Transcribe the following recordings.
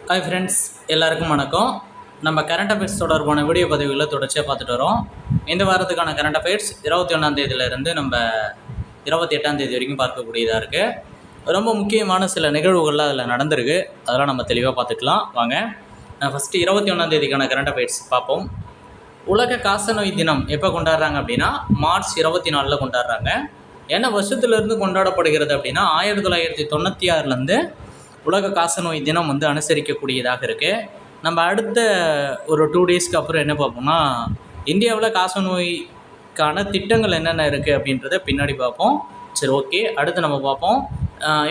Hi friends, எல்லாருக்கும் வணக்கம். நம்ம கரண்ட் அஃபேர்ஸ் தொடர்பான வீடியோ பதிவுகளில் தொடர்ச்சியாக பார்த்துட்டு வரோம். இந்த வாரத்துக்கான கரண்ட் அஃபேர்ஸ் 21 நம்ம 28 வரைக்கும் பார்க்கக்கூடியதாக இருக்குது. ரொம்ப முக்கியமான சில நிகழ்வுகள்லாம் அதில் நடந்திருக்கு. அதெல்லாம் நம்ம தெளிவாக பார்த்துக்கலாம். வாங்க, நான் ஃபஸ்ட்டு 21 கரண்ட் அஃபேர்ஸ் பார்ப்போம். உலக காசநோய் தினம் எப்போ கொண்டாடுறாங்க அப்படின்னா மார்ச் 24 கொண்டாடுறாங்க. ஏன்னா வருஷத்துலேருந்து கொண்டாடப்படுகிறது அப்படின்னா 1996 உலக காசநோய் தினம் அனுசரிக்கக்கூடியதாக இருக்குது. நம்ம அடுத்த ஒரு 2 டேஸ்க்கு அப்புறம் என்ன பார்ப்போம்னா, இந்தியாவில் காசநோய்க்கான திட்டங்கள் என்னென்ன இருக்குது அப்படின்றத பின்னாடி பார்ப்போம். சரி, ஓகே. அடுத்து நம்ம பார்ப்போம்.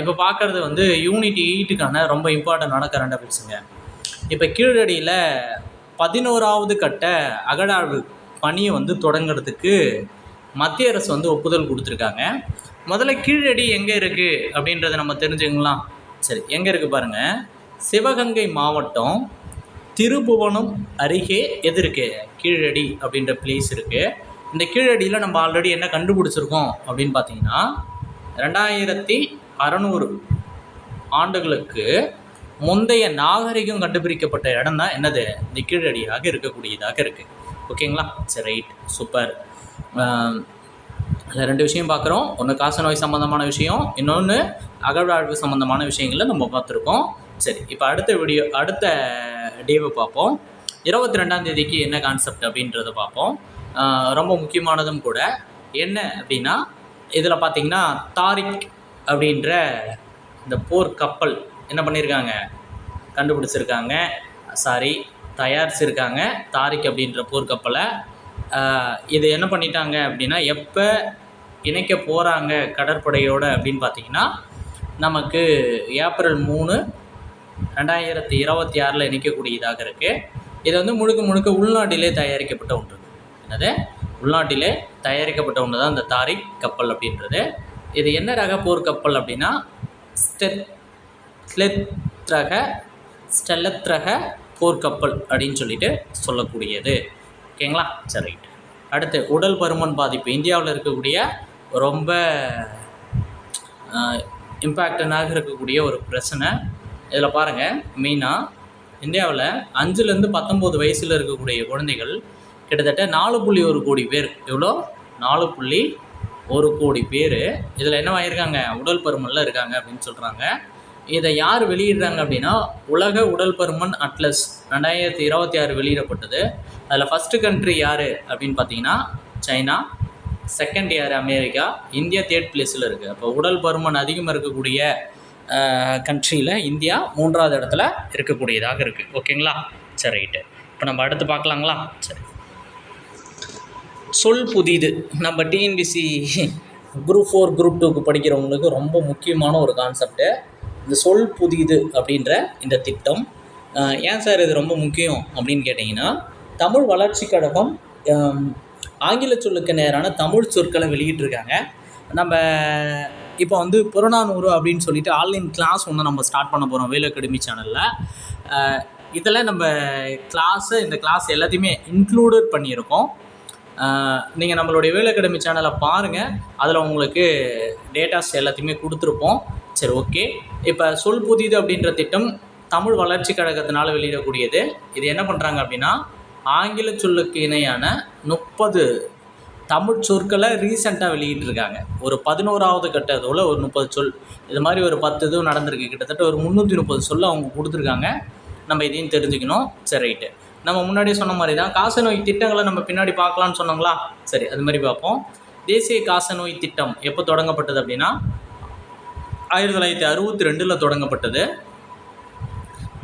இப்போ பார்க்குறது யூனிட் 8க்கான ரொம்ப இம்பார்ட்டண்டான கரண்ட் அஃபேர்ஸுங்க. இப்போ கீழடியில் 11வது கட்ட அகழாய்வு பணியை தொடங்கிறதுக்கு மத்திய அரசு ஒப்புதல் கொடுத்துருக்காங்க. முதல்ல கீழடி எங்கே இருக்குது அப்படின்றத நம்ம தெரிஞ்சுக்கலாம். சரி, எங்கே இருக்குது பாருங்கள். சிவகங்கை மாவட்டம் திருபுவனம் அருகே எது இருக்குது? கீழடி அப்படின்ற பிளேஸ் இருக்குது. இந்த கீழடியில் நம்ம ஆல்ரெடி என்ன கண்டுபிடிச்சிருக்கோம் அப்படின்னு பார்த்தீங்கன்னா, 2600 ஆண்டுகளுக்கு முந்தைய நாகரிகம் கண்டுபிடிக்கப்பட்ட இடம் தான் என்னது? இந்த கீழடியாக இருக்கக்கூடியதாக இருக்குது. ஓகேங்களா? சரி, ரைட், சூப்பர். அதில் 2 விஷயம் பார்க்குறோம். ஒன்று காசநோய் சம்மந்தமான விஷயம், இன்னொன்று அகழ்வாய்வு சம்மந்தமான விஷயங்களில் நம்ம பார்த்துருக்கோம். சரி, இப்போ அடுத்த டேவை பார்ப்போம். 22 என்ன கான்செப்ட் அப்படின்றத பார்ப்போம். ரொம்ப முக்கியமானதும் கூட. என்ன அப்படின்னா, இதில் பார்த்திங்கன்னா தாரிக் அப்படின்ற இந்த போர் கப்பல் என்ன பண்ணியிருக்காங்க? தயாரிச்சிருக்காங்க. தாரிக் அப்படின்ற போர்க்கப்பலை. இது என்ன பண்ணிட்டாங்க அப்படின்னா, எப்போ இணைக்க போகிறாங்க கடற்படையோடு அப்படின்னு பார்த்திங்கன்னா, நமக்கு ஏப்ரல் 3, 2026 இணைக்கக்கூடியதாக இருக்குது. இது முழுக்க உள்நாட்டிலே தயாரிக்கப்பட்ட ஒன்று. என்னது? உள்நாட்டிலே தயாரிக்கப்பட்ட ஒன்று தான் இந்த தாரிக் கப்பல் அப்படின்றது. இது என்ன ரக போர்க்கப்பல் அப்படின்னா ஸ்டெல்லத் ரக போர்க்கப்பல் அப்படின்னு சொல்லிட்டு சொல்லக்கூடியது. ஓகேங்களா? சரி, ரைட். அடுத்து உடல் பருமன் பாதிப்பு. இந்தியாவில் இருக்கக்கூடிய ரொம்ப இம்பேக்டனாக இருக்கக்கூடிய ஒரு பிரச்சனை. இதில் பாருங்கள், மெயினாக இந்தியாவில் 5லேருந்து 19 வயசில் இருக்கக்கூடிய குழந்தைகள் கிட்டத்தட்ட 4.1 கோடி பேர். எவ்வளோ? 4.1 கோடி பேர் இதில் என்னவாயிருக்காங்க? உடல் பருமனில் இருக்காங்க அப்படின்னு சொல்கிறாங்க. இதை யார் வெளியிடுறாங்க அப்படின்னா, உலக உடல் பருமன் அட்லஸ் 2026 வெளியிடப்பட்டது. அதில் ஃபஸ்ட்டு கண்ட்ரி யார் அப்படின்னு பார்த்தீங்கன்னா சைனா, செகண்ட் யார் அமெரிக்கா, இந்தியா 3rd பிளேஸில் இருக்குது. அப்போ உடல் பருமன் அதிகமாக இருக்கக்கூடிய கண்ட்ரியில் இந்தியா 3வது இடத்துல இருக்கக்கூடியதாக இருக்குது. ஓகேங்களா? சரி, ரைட்டு. இப்போ நம்ம அடுத்து பார்க்கலாங்களா? சரி, சொல் புதிது. நம்ம டிஎன்பிசி குரூப் 4 குரூப் 2க்கு படிக்கிறவங்களுக்கு ரொம்ப முக்கியமான ஒரு கான்செப்டு இந்த சொல் புதிது அப்படின்ற இந்த திட்டம். ஏன் சார் இது ரொம்ப முக்கியம் அப்படின்னு கேட்டிங்கன்னா, தமிழ் வளர்ச்சி கழகம் ஆங்கில சொல்லுக்கு நேரான தமிழ் சொற்களை வெளியிட்டிருக்காங்க. நம்ம இப்போ புறநானூறு அப்படின்னு சொல்லிட்டு ஆன்லைன் கிளாஸ் நம்ம ஸ்டார்ட் பண்ண போகிறோம் வேல் அகாடமி சேனலில். இதில் நம்ம இந்த கிளாஸ் எல்லாத்தையுமே இன்க்ளூடட் பண்ணியிருக்கோம். நீங்கள் நம்மளுடைய வேல் அகாடமி சேனலை பாருங்கள், அதில் உங்களுக்கு டேட்டாஸ் எல்லாத்தையுமே கொடுத்துருப்போம். சரி, ஓகே. இப்போ சொல் புதிது அப்படின்ற திட்டம் தமிழ் வளர்ச்சி கழகத்தினால் வெளியிடக்கூடியது. இது என்ன பண்ணுறாங்க அப்படின்னா, ஆங்கில சொல்லுக்கு இணையான 30 தமிழ் சொற்களை ரீசெண்டாக வெளியிட்டிருக்காங்க. ஒரு 11வது கட்டத்தோட ஒரு 30 சொல், இது மாதிரி ஒரு 10 இதுவும் நடந்திருக்கு. கிட்டத்தட்ட ஒரு 330 சொல்ல அவங்க கொடுத்துருக்காங்க. நம்ம இதையும் தெரிஞ்சுக்கணும். சரி, ரைட்டு. நம்ம முன்னாடியே சொன்ன மாதிரி தான் காசநோய் திட்டங்களை நம்ம பின்னாடி பார்க்கலான்னு சொன்னோங்களா? சரி, அது மாதிரி பார்ப்போம். தேசிய காசநோய் திட்டம் எப்போ தொடங்கப்பட்டது அப்படின்னா 1962 தொடங்கப்பட்டது.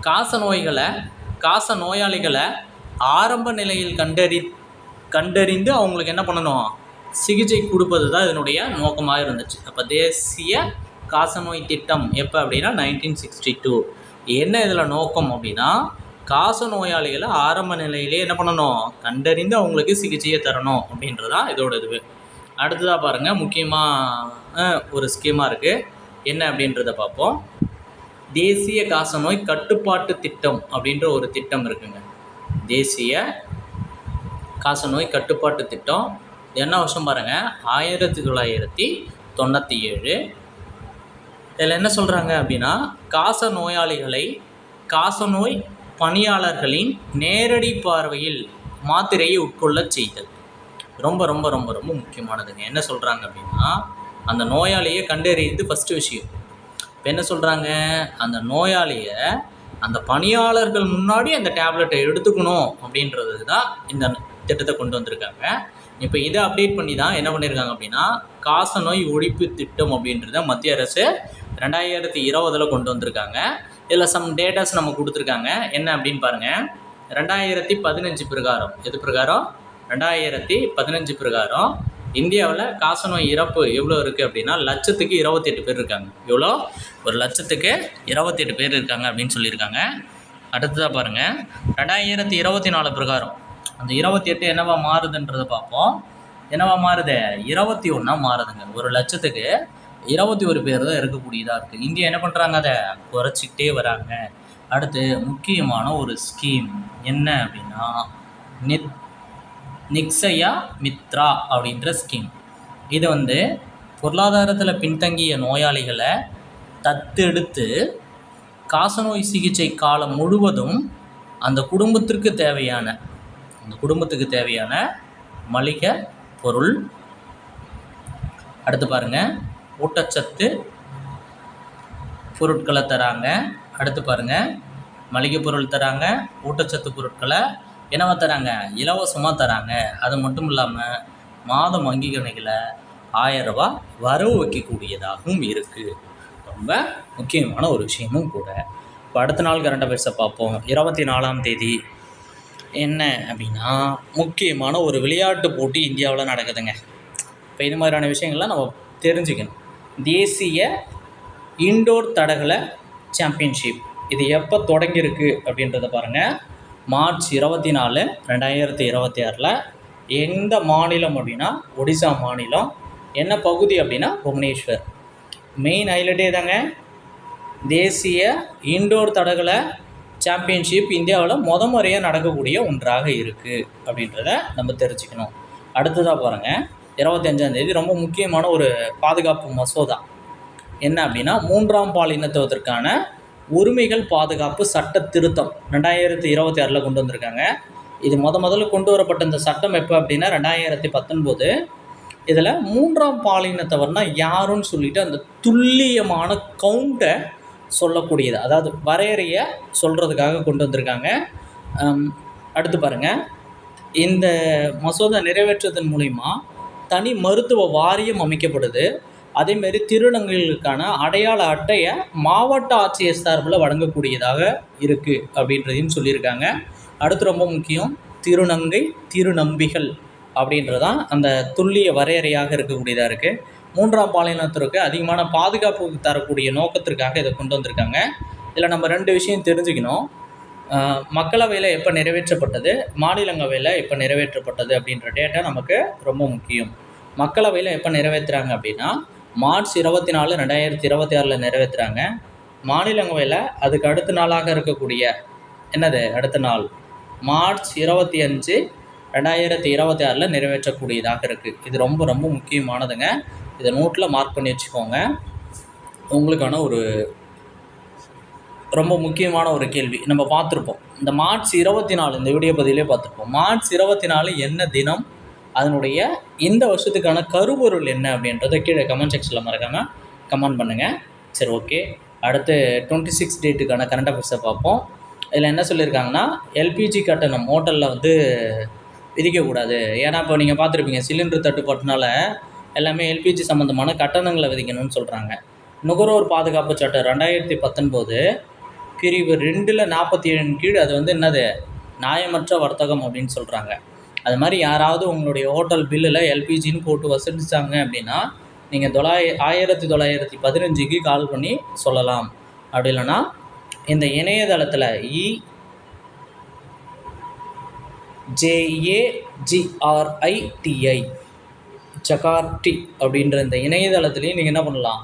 காச நோயாளிகளை ஆரம்ப நிலையில் கண்டறிந்து அவங்களுக்கு என்ன பண்ணணும்? சிகிச்சை கொடுப்பது தான் இதனுடைய நோக்கமாக இருந்துச்சு. அப்போ தேசிய காசநோய் திட்டம் எப்போ அப்படின்னா 1962. என்ன இதில் நோக்கம் அப்படின்னா, காச நோயாளிகளை ஆரம்ப நிலையிலே என்ன பண்ணணும்? கண்டறிந்து அவங்களுக்கு சிகிச்சையை தரணும் அப்படின்றதான் இதோட இது. அடுத்ததாக பாருங்கள், முக்கியமாக ஒரு ஸ்கீமாக இருக்குது. என்ன அப்படின்றத பார்ப்போம். தேசிய காசநோய் கட்டுப்பாட்டு திட்டம் அப்படின்ற ஒரு திட்டம் இருக்குங்க. தேசிய காசநோய் கட்டுப்பாட்டு திட்டம் என்ன வருஷம் பாருங்கள்? 1997. இதில் என்ன சொல்கிறாங்க அப்படின்னா, காச நோயாளிகளை காசநோய் பணியாளர்களின் நேரடி பார்வையில் மாத்திரையை உட்கொள்ளச் செய்தல். ரொம்ப ரொம்ப ரொம்ப ரொம்ப முக்கியமானதுங்க. என்ன சொல்கிறாங்க அப்படின்னா, அந்த நோயாளியை கண்டறியுது ஃபஸ்ட்டு விஷயம். இப்போ என்ன சொல்கிறாங்க, அந்த நோயாளியை அந்த பணியாளர்கள் முன்னாடி அந்த டேப்லெட்டை எடுத்துக்கணும் அப்படின்றது தான் இந்த திட்டத்தை கொண்டு வந்திருக்காங்க. இப்போ இதை அப்டேட் பண்ணி தான் என்ன பண்ணியிருக்காங்க அப்படின்னா, காசநோய் ஒழிப்பு திட்டம் அப்படின்றத மத்திய அரசு 2020 கொண்டு வந்திருக்காங்க. இதில் சம் டேட்டாஸ் நம்ம கொடுத்துருக்காங்க. என்ன அப்படின்னு பாருங்கள். 2015 பிரகாரம், எது பிரகாரம்? 2015 பிரகாரம் இந்தியாவில் காசநோய் இறப்பு எவ்வளோ இருக்குது அப்படின்னா, லட்சத்துக்கு 28 பேர் இருக்காங்க. எவ்வளோ? 1,28,000 பேர் இருக்காங்க அப்படின்னு சொல்லியிருக்காங்க. அடுத்ததாக பாருங்கள், 2024 பிரகாரம் அந்த 28 என்னவா மாறுதுன்றதை பார்ப்போம். என்னவா மாறுது? 21 மாறுதுங்க. 1,00,000க்கு 21 பேர் தான் இருக்கக்கூடியதாக இருக்குது. இந்தியா என்ன பண்ணுறாங்க? அதை குறைச்சிக்கிட்டே வராங்க. அடுத்து முக்கியமான ஒரு ஸ்கீம் என்ன அப்படின்னா, நிக்ஷயா மித்ரா அப்படின்ற ஸ்கீம். இது பொருளாதாரத்தில் பின்தங்கிய நோயாளிகளை தத்தெடுத்து காசநோய் சிகிச்சை காலம் முழுவதும் அந்த குடும்பத்திற்கு தேவையான மளிகை பொருள், அடுத்து பாருங்கள் ஊட்டச்சத்து பொருட்களை தராங்க. அடுத்து பாருங்கள் மளிகை பொருள் தராங்க, ஊட்டச்சத்து பொருட்களை என்னவா தராங்க? இலவசமாக தராங்க. அது மட்டும் இல்லாமல் மாதம் வங்கி கணக்கில் 1000 ரூபாய் வரவு வைக்கக்கூடியதாகவும் இருக்குது. ரொம்ப முக்கியமான ஒரு விஷயமும் கூட. இப்போ அடுத்த நாள் கரண்ட் அஃபேர்ஸை பார்ப்போம். 24ஆம் தேதி என்ன அப்படின்னா, முக்கியமான ஒரு விளையாட்டு போட்டி இந்தியாவில் நடக்குதுங்க. இப்போ இது மாதிரியான விஷயங்கள்லாம் நம்ம தெரிஞ்சுக்கணும். தேசிய இண்டோர் தடகள சாம்பியன்ஷிப் இது எப்போ தொடங்கியிருக்கு அப்படின்றத பாருங்கள். மார்ச் 24, 2026 எந்த மாநிலம் அப்படின்னா ஒடிசா மாநிலம். என்ன பகுதி அப்படின்னா புவனேஸ்வர். மெயின் ஹைலைட்டே தாங்க, தேசிய இண்டோர் தடகள சாம்பியன்ஷிப் இந்தியாவில் முறையாக நடக்கக்கூடிய ஒன்றாக இருக்குது அப்படின்றத நம்ம தெரிஞ்சுக்கணும். அடுத்ததாக பாருங்கள், 25ஆம் தேதி ரொம்ப முக்கியமான ஒரு பாதுகாப்பு மசோதா. என்ன அப்படின்னா, 3ஆம் பாலினத்திற்கான உரிமைகள் பாதுகாப்பு சட்ட திருத்தம் 2026 கொண்டு வந்திருக்காங்க. இது முதல்ல கொண்டு வரப்பட்ட இந்த சட்டம் எப்போ அப்படின்னா 2019. இதில் 3ஆம் பாலினத்தவர்னா யாருன்னு சொல்லிட்டு அந்த துல்லியமான கவுண்டை சொல்லக்கூடியது, அதாவது வரையறையை சொல்கிறதுக்காக கொண்டு வந்திருக்காங்க. அடுத்து பாருங்கள், இந்த மசோதா நிறைவேற்றதன் மூலிமா தனி மருத்துவ வாரியம் அமைக்கப்படுது. அதேமாரி திருநங்கைகளுக்கான அடையாள அட்டையை மாவட்ட ஆட்சியர் சார்பில் வழங்கக்கூடியதாக இருக்குது அப்படின்றதையும் சொல்லியிருக்காங்க. அடுத்து ரொம்ப முக்கியம், திருநம்பிகள் அப்படின்றதான் அந்த துல்லிய வரையறையாக இருக்கக்கூடியதாக இருக்குது. 3ஆம் பாலினத்திற்கு அதிகமான பாதுகாப்பு தரக்கூடிய நோக்கத்திற்காக இதை கொண்டு வந்திருக்காங்க. இதில் நம்ம 2 விஷயம் தெரிஞ்சுக்கணும். மக்களவையில் எப்போ நிறைவேற்றப்பட்டது, மாநிலங்களவையில் எப்போ நிறைவேற்றப்பட்டது அப்படின்ற டேட்டா நமக்கு ரொம்ப முக்கியம். மக்களவையில் எப்போ நிறைவேற்றுறாங்க அப்படின்னா மார்ச் 24, 2026 நிறைவேற்றுறாங்க. மாநிலங்களவையில் அதுக்கு அடுத்த நாளாக இருக்கக்கூடிய அடுத்த நாள் மார்ச் 25, 2026 நிறைவேற்றக்கூடியதாக இருக்குது. இது ரொம்ப ரொம்ப முக்கியமானதுங்க. இதை நோட்டில் மார்க் பண்ணி வச்சுக்கோங்க. உங்களுக்கான ஒரு ரொம்ப முக்கியமான ஒரு கேள்வி நம்ம பார்த்துருப்போம். இந்த மார்ச் 24 இந்த வீடியோ பதிவிலே பார்த்துருப்போம். மார்ச் 24 என்ன தினம், அதனுடைய இந்த வருஷத்துக்கான கருப்பொருள் என்ன அப்படின்றத கீழே கமெண்ட் செக்ஷனில் மறக்காமல் கமெண்ட் பண்ணுங்கள். சரி, ஓகே. அடுத்து 26 டேட்டுக்கான கரண்ட் அஃபேர்ஸை பார்ப்போம். இதில் என்ன சொல்லியிருக்காங்கன்னா, எல்பிஜி கட்டணம் ஹோட்டலில் விதிக்கக்கூடாது. ஏன்னா இப்போ நீங்கள் பார்த்துருப்பீங்க, சிலிண்டர் தட்டுப்பாட்டுனால எல்லாமே எல்பிஜி சம்மந்தமான கட்டணங்களை விதிக்கணும்னு சொல்கிறாங்க. நுகர்வோர் பாதுகாப்பு சட்டம் 2019 பிரிவு 2ல் 47 கீழ் அது நியாயமற்ற வர்த்தகம் அப்படின்னு சொல்கிறாங்க. அது மாதிரி யாராவது உங்களுடைய ஹோட்டல் பில்லில் எல்பிஜின்னு போட்டு வசூலிச்சாங்க அப்படின்னா நீங்கள் 1915க்கு கால் பண்ணி சொல்லலாம். அப்படி இல்லைன்னா இந்த இணையதளத்தில் ஜகார்டி அப்படின்ற இந்த இணையதளத்துலேயும் நீங்கள் என்ன பண்ணலாம்,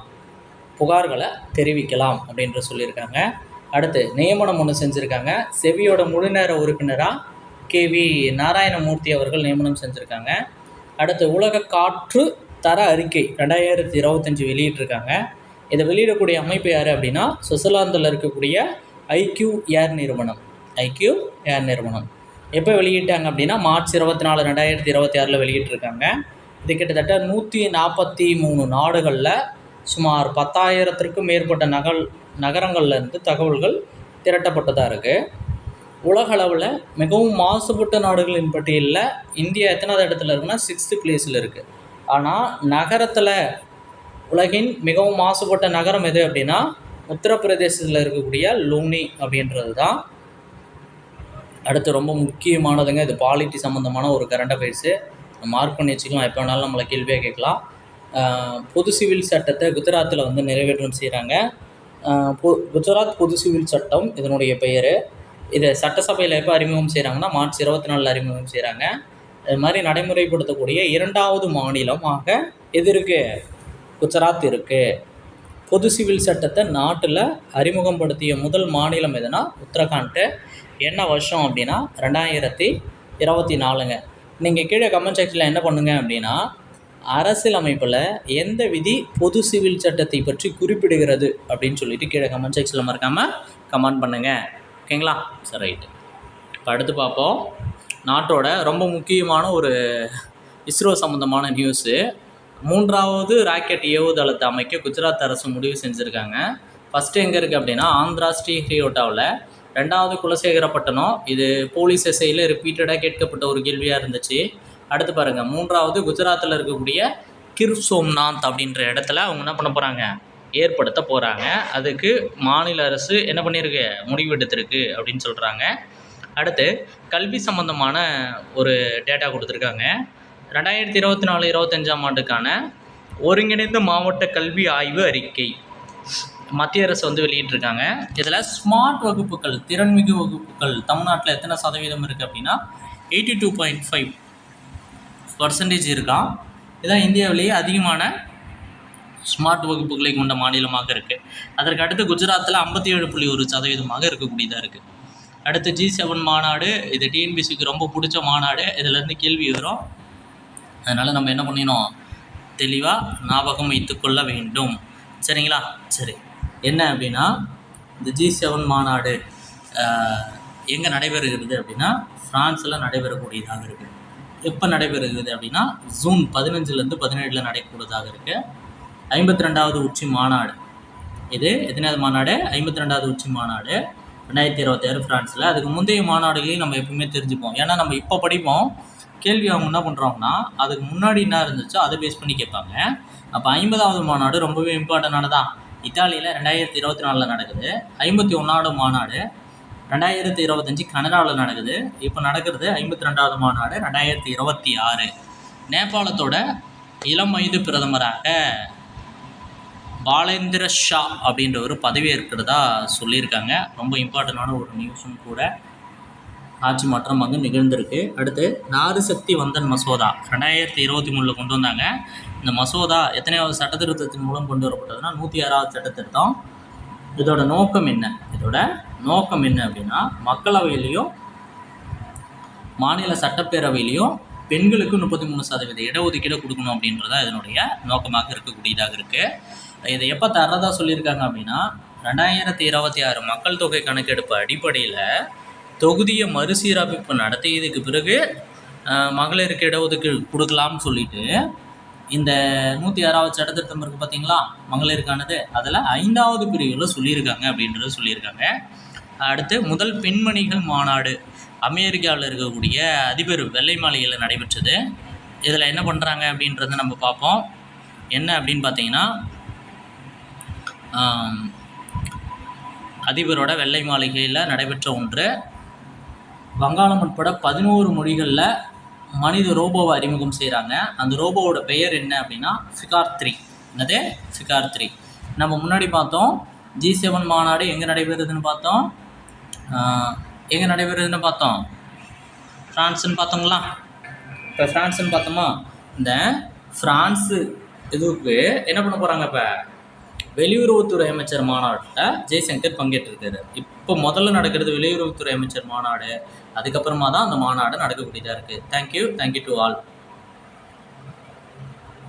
புகார்களை தெரிவிக்கலாம் அப்படின்ற சொல்லியிருக்காங்க. அடுத்து நியமனம் ஒன்று செஞ்சுருக்காங்க. செவியோட முழுநேர உறுப்பினராக கேவி நாராயணமூர்த்தி அவர்கள் நியமனம் செஞ்சுருக்காங்க. அடுத்து உலக காற்று தர அறிக்கை 2025 வெளியிட்டிருக்காங்க. இதை வெளியிடக்கூடிய அமைப்பு யார் அப்படின்னா சுவிட்சர்லாந்தில் இருக்கக்கூடிய ஐக்யூ ஏர் நிறுவனம். ஐக்யூ ஏர் நிறுவனம் எப்போ வெளியிட்டாங்க அப்படின்னா மார்ச் 24, 2026 வெளியிட்டிருக்காங்க. இது கிட்டத்தட்ட 143 நாடுகளில் சுமார் 10,000த்திற்கும் மேற்பட்ட நகரங்கள்லேருந்து தகவல்கள் திரட்டப்பட்டதாக இருக்குது. உலகளவில் மிகவும் மாசுபட்ட நாடுகளின் பட்டியலில் இந்தியா எத்தனாவது இடத்துல இருக்குன்னா 6th பிளேஸில் இருக்குது. ஆனால் நகரத்தில் உலகின் மிகவும் மாசுபட்ட நகரம் எது அப்படின்னா உத்தரப்பிரதேசத்தில் இருக்கக்கூடிய லூனி அப்படின்றது தான். அடுத்து ரொம்ப முக்கியமானதுங்க, இது பாலிட்டி சம்மந்தமான ஒரு கரண்ட் அஃபேர்ஸு. மார்க் பண்ணி வச்சுக்கலாம், எப்போ வேணாலும் நம்மளை கேள்வியாக கேட்கலாம். பொது சிவில் சட்டத்தை குஜராத்தில் வந்து நிறைவேற்றம் செய்கிறாங்க. குஜராத் பொது சிவில் சட்டம் இதனுடைய பெயர். இதை சட்டசபையில் எப்போ அறிமுகம் செய்கிறாங்கன்னா மார்ச் 24 அறிமுகம் செய்கிறாங்க. இது மாதிரி நடைமுறைப்படுத்தக்கூடிய 2வது மாநிலமாக எது இருக்குது? குஜராத் இருக்குது. பொது சிவில் சட்டத்தை நாட்டில் அறிமுகப்படுத்திய முதல் மாநிலம் எதுனா உத்தரகாண்ட். என்ன வருஷம் அப்படின்னா 2024ங்க. நீங்கள் கீழே கமெண்ட் செக்ஷனில் என்ன பண்ணுங்கள் அப்படின்னா அரசியலமைப்பில் எந்த விதி பொது சிவில் சட்டத்தை பற்றி குறிப்பிடுகிறது அப்படின்னு சொல்லிட்டு கீழே கமெண்ட் செக்ஷனில் மறக்காமல் கமெண்ட் பண்ணுங்கள். ஓகேங்களா? சரி, ரைட்டு. இப்போ அடுத்து பார்ப்போம். நாட்டோட ரொம்ப முக்கியமான ஒரு இஸ்ரோ சம்மந்தமான நியூஸு. 3வது ராக்கெட் ஏவுதளத்தை அமைக்க குஜராத் அரசு முடிவு செஞ்சுருக்காங்க. ஃபஸ்ட்டு எங்கே இருக்குது அப்படின்னா ஆந்திரா ஸ்ரீஹரிகோட்டாவில், 2வது குலசேகரப்பட்டினம். இது போலீஸ் எஸ்ஐயில் ரிப்பீட்டடாக கேட்கப்பட்ட ஒரு கேள்வியாக இருந்துச்சு. அடுத்து பாருங்கள், 3வது குஜராத்தில் இருக்கக்கூடிய கிர் சோம்நாத் அப்படின்ற இடத்துல அவங்க என்ன பண்ண போகிறாங்க? ஏற்படுத்த போகிறாங்க. அதுக்கு மாநில அரசு என்ன பண்ணியிருக்கு? முடிவு எடுத்திருக்கு அப்படின்னு சொல்கிறாங்க. அடுத்து கல்வி சம்மந்தமான ஒரு டேட்டா கொடுத்துருக்காங்க. 2024-25 ஆண்டுக்கான ஒருங்கிணைந்த மாவட்ட கல்வி ஆய்வு அறிக்கை மத்திய அரசு வந்து வெளியிட்டிருக்காங்க. இதில் ஸ்மார்ட் வகுப்புகள், திறன்மிகு வகுப்புகள் தமிழ்நாட்டில் எத்தனை சதவீதம் இருக்குது அப்படின்னா 82.5% இருக்கான். இதுதான் இந்தியாவிலேயே அதிகமான ஸ்மார்ட் வகுப்புகளை கொண்ட மாநிலமாக இருக்குது. அதற்கு அடுத்து குஜராத்தில் 57.1% இருக்கக்கூடியதாக இருக்குது. அடுத்து G7 மாநாடு. இது டிஎன்பிசிக்கு ரொம்ப பிடிச்ச மாநாடு. இதிலேருந்து கேள்வி வரும். அதனால் நம்ம என்ன பண்ணிடணும்? தெளிவாக ஞாபகம் வைத்துக்கொள்ள வேண்டும். சரிங்களா? சரி, என்ன அப்படின்னா இந்த G7 மாநாடு எங்கே நடைபெறுகிறது அப்படின்னா ஃப்ரான்ஸில் நடைபெறக்கூடியதாக இருக்குது. எப்போ நடைபெறுகிறது அப்படின்னா ஜூன் 15லேருந்து 17 நடைபெறக்கூடியதாக இருக்குது. 52வது உச்சி மாநாடு. இது எத்தனாவது மாநாடு? 52வது உச்சி மாநாடு 2026 ஃப்ரான்ஸில். அதுக்கு முந்தைய மாநாடுகளையும் நம்ம எப்பவுமே தெரிஞ்சுப்போம். ஏன்னா நம்ம இப்போ படிப்போம், கேள்வி அவங்க என்ன பண்ணுறாங்கன்னா அதுக்கு முன்னாடி என்ன இருந்துச்சோ அதை பேஸ் பண்ணி கேட்பாங்க. அப்போ 50வது மாநாடு ரொம்பவே இம்பார்ட்டண்டானது தான். இத்தாலியில் 2024 நடக்குது. 51வது மாநாடு 2025 கனடாவில் நடக்குது. இப்போ நடக்கிறது 52வது மாநாடு 2026. நேபாளத்தோட இளம் வயது பிரதமராக பாலேந்திர ஷா அப்படின்ற ஒரு பதவி இருக்கிறதா சொல்லியிருக்காங்க. ரொம்ப இம்பார்ட்டண்டான ஒரு நியூஸும் கூட. ஆட்சி மாற்றம் அங்கே நிகழ்ந்திருக்கு. அடுத்து நாரி சக்தி வந்தன் மசோதா 2023 கொண்டு வந்தாங்க. இந்த மசோதா எத்தனையாவது சட்டத்திருத்தத்தின் மூலம் கொண்டு வரப்பட்டதுன்னா 106வது சட்டத்திருத்தம். இதோட நோக்கம் என்ன? அப்படின்னா மக்களவையிலையும் மாநில சட்டப்பேரவையிலையும் பெண்களுக்கு 33% இடஒதுக்கீடு கொடுக்கணும் அப்படின்றதா இதனுடைய நோக்கமாக இருக்கக்கூடியதாக இருக்குது. இதை எப்போ தர்றதா சொல்லியிருக்காங்க அப்படின்னா 2026 மக்கள் தொகை கணக்கெடுப்பு அடிப்படையில் தொகுதியை மறுசீரமைப்பு நடத்தியதுக்கு பிறகு மகளிருக்கு இடஒதுக்கீடு கொடுக்கலாம்னு சொல்லிட்டு இந்த 106வது சட்டத்திருத்தம் இருக்குது பார்த்தீங்களா, மகளிருக்கானது, அதில் 5வது பிரிவில் சொல்லியிருக்காங்க அப்படின்றத சொல்லியிருக்காங்க. அடுத்து முதல் பெண்மணிகள் மாநாடு அமெரிக்காவில் இருக்கக்கூடிய அதிபர் வெள்ளை மாளிகையில் நடைபெற்றது. இதில் என்ன பண்ணுறாங்க அப்படின்றத நம்ம பார்ப்போம். என்ன அப்படின்னு பார்த்தீங்கன்னா அதிபரோட வெள்ளை மாளிகையில் நடைபெற்ற ஒன்று. வங்காளம் உட்பட 11 மொழிகளில் மனித ரோபோவை அறிமுகம் செய்கிறாங்க. அந்த ரோபோவோட பெயர் என்ன அப்படின்னா ஃபிகார் 3. என்னது? ஃபிகார் 3. நம்ம முன்னாடி பார்த்தோம் G7 மாநாடு எங்கே நடைபெறுதுன்னு பார்த்தோம். ஃப்ரான்ஸுன்னு பார்த்தோங்களா. இப்போ ஃப்ரான்ஸுன்னு பார்த்தோமா, இந்த ஃப்ரான்ஸு இதுக்கு என்ன பண்ண போகிறாங்க? இப்போ வெளியுறவுத்துறை அமைச்சர் மாநாட்டில் ஜெய்சங்கர் பங்கேற்றிருக்காரு. இப்போ முதல்ல நடக்கிறது வெளியுறவுத்துறை அமைச்சர் மாநாடு. அதுக்கப்புறமா தான் அந்த மாநாடு நடக்கக்கூடியதாக இருக்குது. Thank you to all.